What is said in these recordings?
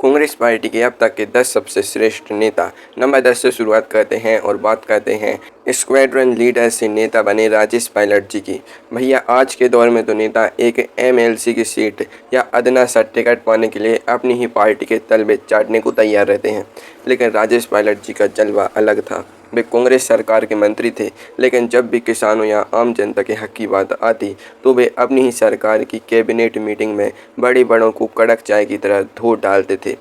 Congress party के अब तक के 10 सबसे श्रेष्ठ नेता। नंबर 10 से शुरुआत करते हैं और बात करते हैं स्क्वाड्रन लीडर से नेता बने राजेश पायलट जी की। भैया आज के दौर में तो नेता एक एमएलसी की सीट या अदना सा टिकट पाने के लिए अपनी ही पार्टी के तलबे चाटने को तैयार रहते हैं, लेकिन राजेश पायलट जी का जलवा अलग था। वे कांग्रेस सरकार के मंत्री थे, लेकिन जब भी किसानों या आम जनता के हक की बात आती तो वे अपनी ही सरकार की कैबिनेट मीटिंग में बड़े बड़ों को कड़क चाय की तरह धो डालते थे।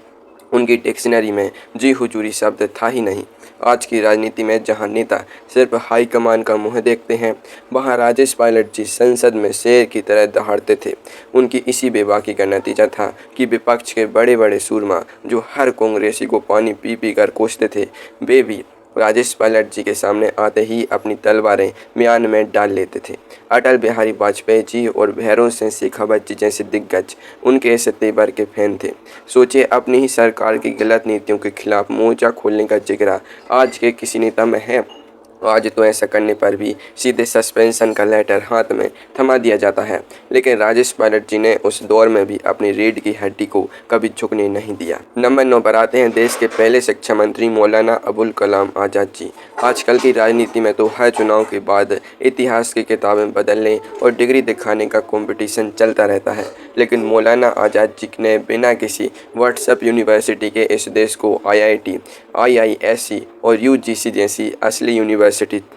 उनकी डिक्शनरी में जी हुजूरी शब्द था ही नहीं। आज की राजनीति में जहां नेता सिर्फ हाईकमान का मुंह देखते हैं, वहां राजेश पायलट जी संसद में शेर की तरह दहाड़ते थे। उनकी इसी बेबाकी का नतीजा था कि विपक्ष के बड़े बड़े सूरमा जो हर कांग्रेसी को पानी पी पी कर कोसते थे, वे भी राजेश पायलट जी के सामने आते ही अपनी तलवारें म्यान में डाल लेते थे। अटल बिहारी वाजपेयी जी और भैरों सिंह शेखावत जी जैसे दिग्गज उनके इस तेवर के फैन थे। सोचिए, अपनी ही सरकार की गलत नीतियों के खिलाफ मोर्चा खोलने का जिगरा आज के किसी नेता में है? आज तो ऐसा करने पर भी सीधे सस्पेंशन का लेटर हाथ में थमा दिया जाता है, लेकिन राजेश पायलट जी ने उस दौर में भी अपनी रीढ़ की हड्डी को कभी झुकने नहीं दिया। नंबर 9 पर आते हैं देश के पहले शिक्षा मंत्री मौलाना अबुल कलाम आज़ाद जी। आजकल की राजनीति में तो हर चुनाव के बाद इतिहास की किताबें बदलने और डिग्री दिखाने का कंपटीशन चलता रहता है, लेकिन मौलाना आज़ाद जी ने बिना किसी व्हाट्सएप यूनिवर्सिटी के इस देश को IIT, IISc और UGC जैसी असली यूनिवर्सिटी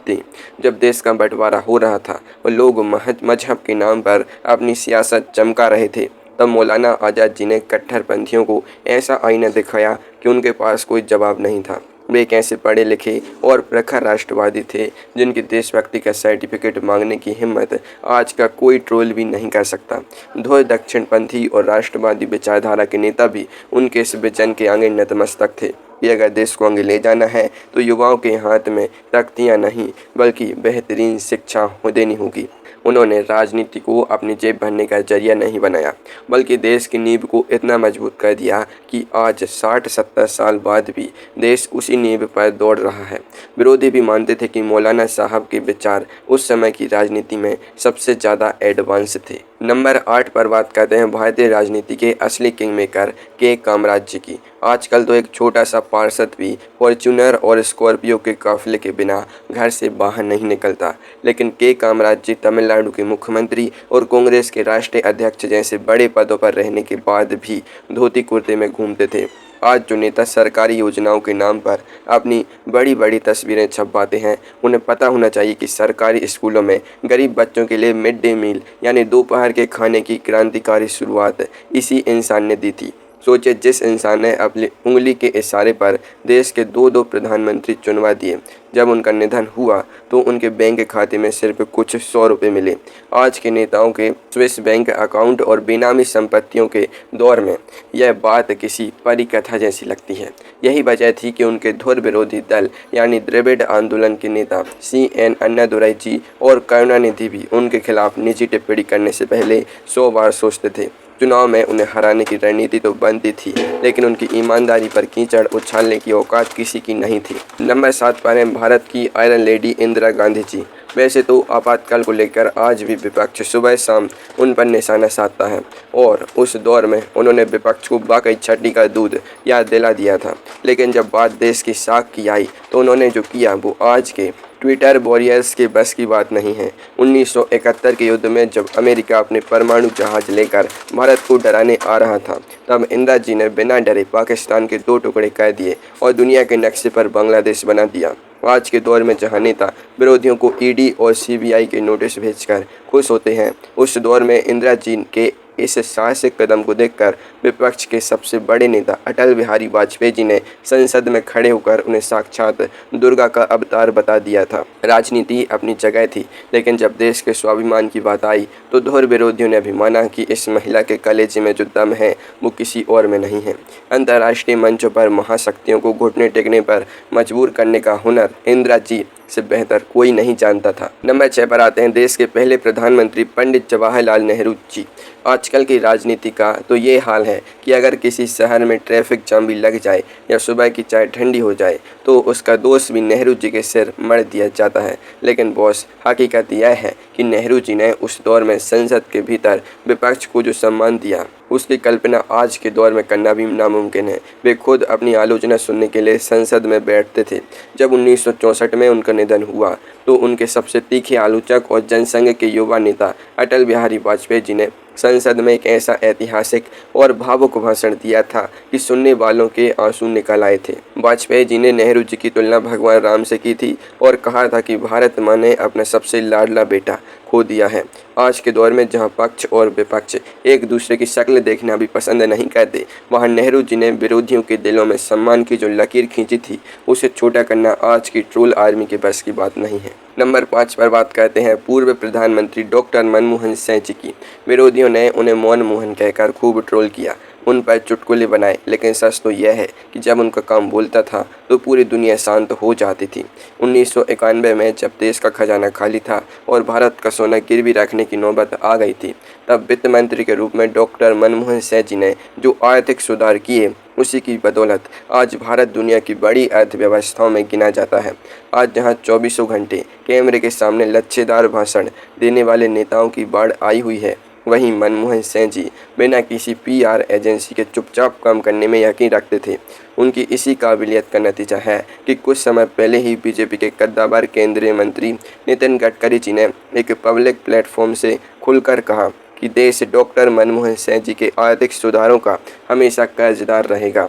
दी। जब देश का बंटवारा हो रहा था और लोग मजहब के नाम पर अपनी सियासत चमका रहे थे, तब मौलाना आज़ाद जी ने कट्टरपंथियों को ऐसा आईना दिखाया कि उनके पास कोई जवाब नहीं था। वे एक ऐसे पढ़े लिखे और प्रखर राष्ट्रवादी थे जिनकी देशभक्ति का सर्टिफिकेट मांगने की हिम्मत आज का कोई ट्रोल भी नहीं कर सकता। धुर दक्षिणपंथी और राष्ट्रवादी विचारधारा के नेता भी उनके इस विजन के आगे नतमस्तक थे कि अगर देश को आगे ले जाना है तो युवाओं के हाथ में तख्तियाँ नहीं बल्कि बेहतरीन शिक्षा देनी होगी। उन्होंने राजनीति को अपनी जेब भरने का जरिया नहीं बनाया, बल्कि देश की नींव को इतना मजबूत कर दिया कि आज 60-70 साल बाद भी देश उसी नींव पर दौड़ रहा है। विरोधी भी मानते थे कि मौलाना साहब के विचार उस समय की राजनीति में सबसे ज़्यादा एडवांस थे। नंबर 8 पर बात करते हैं भारतीय राजनीति के असली किंग मेकर के कामराज जी की। आजकल तो एक छोटा सा पार्षद भी फॉर्च्यूनर और स्कॉर्पियो के काफिले के बिना घर से बाहर नहीं निकलता, लेकिन के कामराज जी तमिलनाडु के मुख्यमंत्री और कांग्रेस के राष्ट्रीय अध्यक्ष जैसे बड़े पदों पर रहने के बाद भी धोती कुर्ते में घूमते थे। आज जो नेता सरकारी योजनाओं के नाम पर अपनी बड़ी बड़ी तस्वीरें छपवाते हैं, उन्हें पता होना चाहिए कि सरकारी स्कूलों में गरीब बच्चों के लिए मिड डे मील यानी दोपहर के खाने की क्रांतिकारी शुरुआत इसी इंसान ने दी थी। सोचिए, जिस इंसान ने अपनी उंगली के इशारे पर देश के दो प्रधानमंत्री चुनवा दिए, जब उनका निधन हुआ तो उनके बैंक खाते में सिर्फ कुछ 100 रुपये मिले। आज के नेताओं के स्विस बैंक अकाउंट और बेनामी संपत्तियों के दौर में यह बात किसी परी कथा जैसी लगती है। यही वजह थी कि उनके धुर विरोधी दल यानी द्रविड़ आंदोलन के नेता CN अन्नादुराई जी और करुणानिधि भी उनके खिलाफ निजी टिप्पणी करने से पहले 100 बार सोचते थे। चुनाव में उन्हें हराने की रणनीति तो बनती थी, लेकिन उनकी ईमानदारी पर कीचड़ उछालने की औकात किसी की नहीं थी। नंबर 7 पर हैं भारत की आयरन लेडी इंदिरा गांधी जी। वैसे तो आपातकाल को लेकर आज भी विपक्ष सुबह शाम उन पर निशाना साधता है और उस दौर में उन्होंने विपक्ष को वाकई छठी का दूध याद दिला दिया था, लेकिन जब बात देश की साख की आई तो उन्होंने जो किया वो आज के ट्विटर वॉरियर्स के बस की बात नहीं है। 1971 के युद्ध में जब अमेरिका अपने परमाणु जहाज लेकर भारत को डराने आ रहा था, तब इंदिरा जी ने बिना डरे पाकिस्तान के 2 टुकड़े कर दिए और दुनिया के नक्शे पर बांग्लादेश बना दिया। आज के दौर में जहां नेता विरोधियों को ED और CBI के नोटिस भेजकर खुश होते हैं, उस दौर में इंदिरा जी के इस साहसिक कदम को देखकर विपक्ष के सबसे बड़े नेता अटल बिहारी वाजपेयी जी ने संसद में खड़े होकर उन्हें साक्षात दुर्गा का अवतार बता दिया था। राजनीति अपनी जगह थी, लेकिन जब देश के स्वाभिमान की बात आई तो धुर विरोधियों ने भी माना कि इस महिला के कलेजे में जो दम है वो किसी और में नहीं है। अंतर्राष्ट्रीय मंचों पर महाशक्तियों को घुटने टेकने पर मजबूर करने का हुनर इंदिरा जी से बेहतर कोई नहीं जानता था। नंबर 6 पर आते हैं देश के पहले प्रधानमंत्री पंडित जवाहरलाल नेहरू जी। आजकल की राजनीति का तो ये हाल है कि अगर किसी शहर में ट्रैफिक जाम भी लग जाए या सुबह की चाय ठंडी हो जाए तो उसका दोष भी नेहरू जी के सिर मढ़ दिया जाता है। लेकिन बॉस, हकीकत यह है कि नेहरू जी ने उस दौर में संसद के भीतर विपक्ष को जो सम्मान दिया उसकी कल्पना आज के दौर में करना भी नामुमकिन है। वे खुद अपनी आलोचना सुनने के लिए संसद में बैठते थे। जब 1964 में उनका निधन हुआ तो उनके सबसे तीखे आलोचक और जनसंघ के युवा नेता अटल बिहारी वाजपेयी जी ने संसद में एक ऐसा ऐतिहासिक और भावुक भाषण दिया था कि सुनने वालों के आंसू निकल आए थे। वाजपेयी जी ने नेहरू जी की तुलना भगवान राम से की थी और कहा था कि भारत माँ ने अपना सबसे लाडला बेटा खो दिया है। आज के दौर में जहां पक्ष और विपक्ष एक दूसरे की शक्ल देखना भी पसंद नहीं करते, वहां नेहरू जी ने विरोधियों के दिलों में सम्मान की जो लकीर खींची थी उसे छोटा करना आज की ट्रोल आर्मी के बस की बात नहीं है। नंबर 5 पर बात करते हैं पूर्व प्रधानमंत्री डॉक्टर मनमोहन सिंह जी की। विरोधियों ने उन्हें मौन मोहन कहकर खूब ट्रोल किया, उन पर चुटकुले बनाए, लेकिन सच तो यह है कि जब उनका काम बोलता था तो पूरी दुनिया शांत हो जाती थी। 1991 में जब देश का खजाना खाली था और भारत का सोना गिरवी रखने की नौबत आ गई थी, तब वित्त मंत्री के रूप में डॉक्टर मनमोहन सिंह जी ने जो आर्थिक सुधार किए उसी की बदौलत आज भारत दुनिया की बड़ी अर्थव्यवस्थाओं में गिना जाता है। आज जहां 24 घंटे कैमरे के सामने लच्छेदार भाषण देने वाले नेताओं की बाढ़ आई हुई है, वहीं मनमोहन सिंह जी बिना किसी पीआर एजेंसी के चुपचाप काम करने में यकीन रखते थे। उनकी इसी काबिलियत का नतीजा है कि कुछ समय पहले ही बीजेपी के कद्दावर केंद्रीय मंत्री नितिन गडकरी जी ने एक पब्लिक प्लेटफॉर्म से खुलकर कहा कि देश डॉक्टर मनमोहन सिंह जी के आर्थिक सुधारों का हमेशा कर्जदार रहेगा।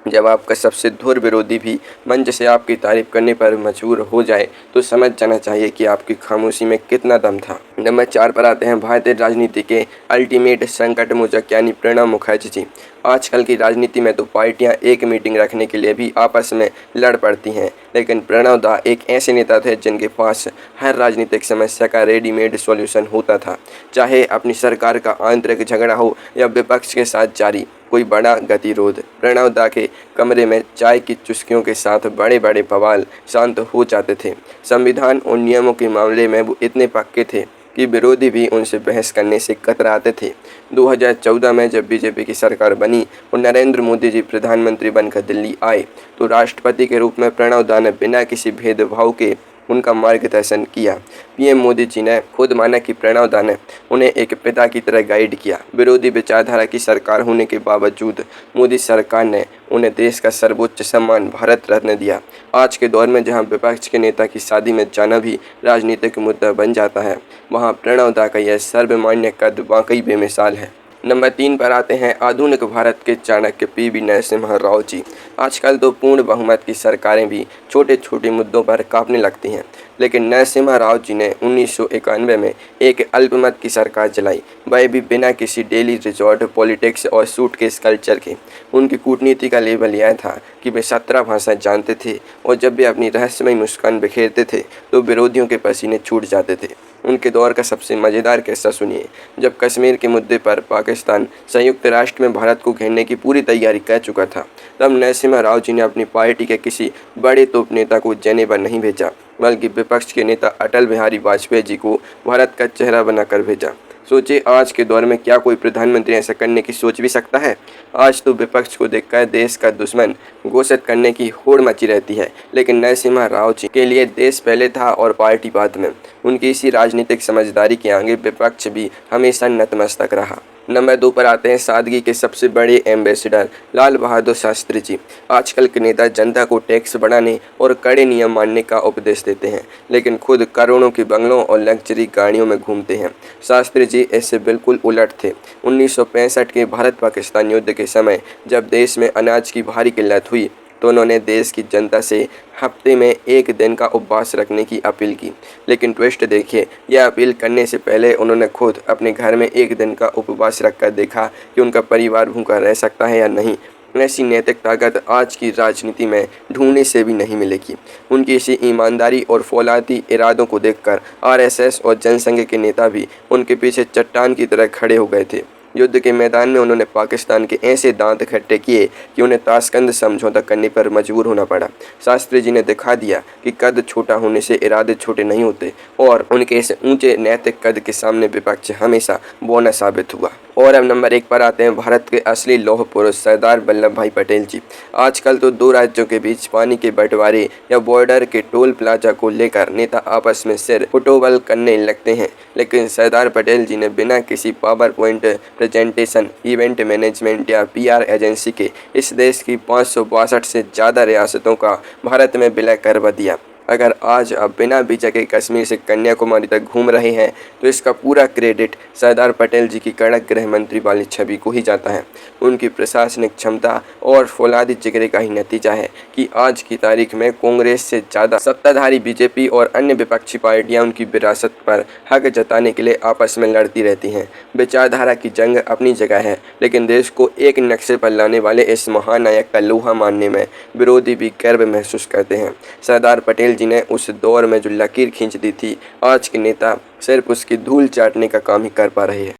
जब आपका सबसे धुर विरोधी भी मंच से आपकी तारीफ करने पर मजबूर हो जाए तो समझ जाना चाहिए कि आपकी खामोशी में कितना दम था। नंबर 4 पर आते हैं भारतीय राजनीति के अल्टीमेट संकट मोचक यानी प्रणब मुखर्जी जी। आजकल की राजनीति में तो पार्टियां एक मीटिंग रखने के लिए भी आपस में लड़ पड़ती हैं, लेकिन प्रणब दा एक ऐसे नेता थे जिनके पास हर राजनीतिक समस्या का रेडीमेड सॉल्यूशन होता था। चाहे अपनी सरकार का आंतरिक झगड़ा हो या विपक्ष के साथ जारी कोई बड़ा गतिरोध, प्रणब दा के कमरे में चाय की चुस्कियों के साथ बड़े बड़े बवाल शांत हो जाते थे। संविधान और नियमों के मामले में वो इतने पक्के थे कि विरोधी भी उनसे बहस करने से कतराते थे। 2014 में जब बीजेपी की सरकार बनी और नरेंद्र मोदी जी प्रधानमंत्री बनकर दिल्ली आए तो राष्ट्रपति के रूप में प्रणब दा ने बिना किसी भेदभाव के उनका मार्गदर्शन किया। पीएम मोदी जी ने खुद माना कि प्रणब दा ने उन्हें एक पिता की तरह गाइड किया। विरोधी विचारधारा की सरकार होने के बावजूद मोदी सरकार ने उन्हें देश का सर्वोच्च सम्मान भारत रत्न दिया। आज के दौर में जहां विपक्ष के नेता की शादी में जाना भी राजनीतिक मुद्दा बन जाता है, वहां प्रणब दा का यह सर्वमान्य कद वाकई बेमिसाल है। नंबर 3 पर आते हैं आधुनिक भारत के चाणक्य पीवी नरसिम्हा राव जी। आजकल तो पूर्ण बहुमत की सरकारें भी छोटे छोटे मुद्दों पर कांपने लगती हैं, लेकिन नरसिम्हा राव जी ने 1991 में एक अल्पमत की सरकार चलाई, वह भी बिना किसी डेली रिजॉर्ट पॉलिटिक्स और सूटकेस कल्चर के। उनकी कूटनीति का लेबल यह था कि वे 17 भाषाएं जानते थे और जब वे अपनी रहस्यमय मुस्कान बिखेरते थे तो विरोधियों के पसीने छूट जाते थे। उनके दौर का सबसे मज़ेदार किस्सा सुनिए। जब कश्मीर के मुद्दे पर पाकिस्तान संयुक्त राष्ट्र में भारत को घेरने की पूरी तैयारी कर चुका था, तब नरसिम्हा राव जी ने अपनी पार्टी के किसी बड़े तोप नेता को जेनेवा नहीं भेजा, बल्कि विपक्ष के नेता अटल बिहारी वाजपेयी जी को भारत का चेहरा बनाकर भेजा। सोचिए, आज के दौर में क्या कोई प्रधानमंत्री ऐसा करने की सोच भी सकता है? आज तो विपक्ष को देखकर देश का दुश्मन घोषित करने की होड़ मची रहती है, लेकिन नरसिम्हा राव जी के लिए देश पहले था और पार्टी बाद में। उनकी इसी राजनीतिक समझदारी के आगे विपक्ष भी हमेशा नतमस्तक रहा। नंबर 2 पर आते हैं सादगी के सबसे बड़े एम्बेसडर लाल बहादुर शास्त्री जी। आजकल के नेता जनता को टैक्स बढ़ाने और कड़े नियम मानने का उपदेश देते हैं, लेकिन खुद करोड़ों के बंगलों और लग्जरी गाड़ियों में घूमते हैं। शास्त्री जी इससे बिल्कुल उलट थे। 1965 के भारत पाकिस्तान युद्ध के समय जब देश में अनाज की भारी किल्लत हुई तो उन्होंने देश की जनता से हफ्ते में 1 दिन का उपवास रखने की अपील की। लेकिन ट्विस्ट देखिए, यह अपील करने से पहले उन्होंने खुद अपने घर में 1 दिन का उपवास रखकर देखा कि उनका परिवार भूखा रह सकता है या नहीं। ऐसी नैतिक ताकत आज की राजनीति में ढूंढने से भी नहीं मिलेगी। उनकी इसी ईमानदारी और फौलादी इरादों को देखकर आरएसएस और जनसंघ के नेता भी उनके पीछे चट्टान की तरह खड़े हो गए थे। युद्ध के मैदान में उन्होंने पाकिस्तान के ऐसे दांत खट्टे किए कि उन्हें ताशकंद समझौता करने पर मजबूर होना पड़ा। शास्त्री जी ने दिखा दिया कि कद छोटा होने से इरादे छोटे नहीं होते और उनके इस ऊंचे नैतिक कद के सामने विपक्ष हमेशा बौना साबित हुआ। और अब नंबर 1 पर आते हैं भारत के असली लौह पुरुष सरदार वल्लभ भाई पटेल जी। आजकल तो दो राज्यों के बीच पानी के बंटवारे या बॉर्डर के टोल प्लाजा को लेकर नेता आपस में सिर फुटबॉल करने लगते हैं, लेकिन सरदार पटेल जी ने बिना किसी power point presentation, event management या पीआर एजेंसी के इस देश की 562 से ज़्यादा रियासतों का भारत में विलय करवा दिया। अगर आज आप बिना वीज़ा के कश्मीर से कन्याकुमारी तक घूम रहे हैं तो इसका पूरा क्रेडिट सरदार पटेल जी की कड़क गृह मंत्री वाली छवि को ही जाता है। उनकी प्रशासनिक क्षमता और फौलादी जिगरे का ही नतीजा है कि आज की तारीख में कांग्रेस से ज़्यादा सत्ताधारी बीजेपी और अन्य विपक्षी पार्टियां उनकी विरासत पर हक जताने के लिए आपस में लड़ती रहती हैं। विचारधारा की जंग अपनी जगह है, लेकिन देश को एक नक्शे पर लाने वाले इस महानायक का लोहा मानने में विरोधी भी गर्व महसूस करते हैं। सरदार पटेल जी ने उस दौर में जो लकीर खींच दी थी, आज के नेता सिर्फ उसकी धूल चाटने का काम ही कर पा रहे हैं।